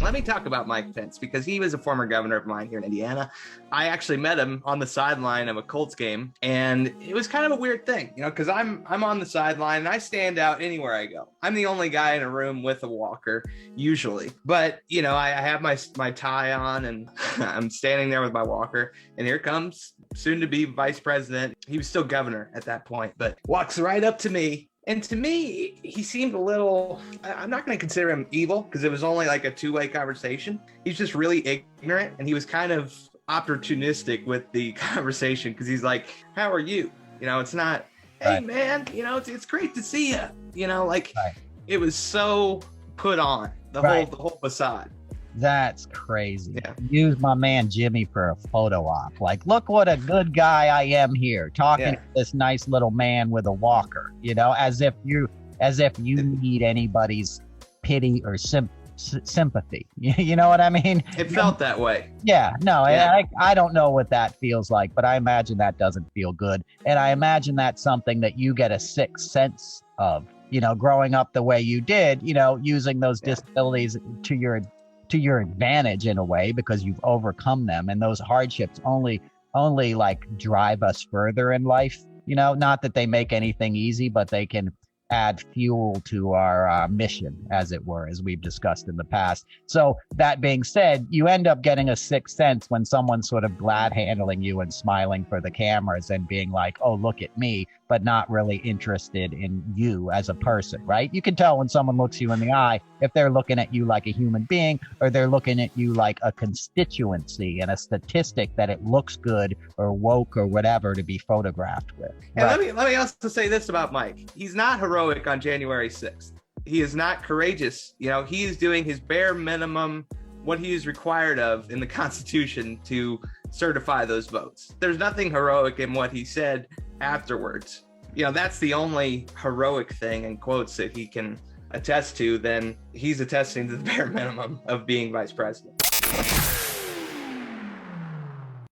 Let me talk about Mike Pence because he was a former governor of mine here in Indiana. I actually met him on the sideline of a Colts game, and it was kind of a weird thing, because I'm on the sideline and I stand out anywhere I go. I'm the only guy in a room with a walker usually, but I have my tie on and I'm standing there with my walker, and here comes soon to be vice president. He was still governor at that point, but walks right up to me. And to me, he seemed a little, I'm not going to consider him evil because it was only like a two-way conversation. He's just really ignorant, and he was kind of opportunistic with the conversation because he's like, how are you? It's not, hey, Right. Man, it's great to see you. Right. It was so put on, the whole facade. That's crazy. Yeah. Use my man Jimmy for a photo op. Like, look what a good guy I am here, talking to this nice little man with a walker. As if you need anybody's pity or sympathy. You know what I mean? It felt that way. Yeah. No, Yeah. I don't know what that feels like, but I imagine that doesn't feel good, and I imagine that's something that you get a sixth sense of. Growing up the way you did. Using those disabilities to your advantage in a way because you've overcome them, and those hardships only like drive us further in life. Not that they make anything easy, but they can add fuel to our mission, as it were, as we've discussed in the past. So that being said, you end up getting a sixth sense when someone's sort of glad handling you and smiling for the cameras and being like, oh, look at me, but not really interested in you as a person, right? You can tell when someone looks you in the eye if they're looking at you like a human being or they're looking at you like a constituency and a statistic that it looks good or woke or whatever to be photographed with. And Right. let me also say this about Mike. He's not heroic on January 6th. He is not courageous. He is doing his bare minimum, what he is required of in the Constitution to certify those votes. There's nothing heroic in what he said afterwards. That's the only heroic thing in quotes that he can attest to. Then he's attesting to the bare minimum of being vice president.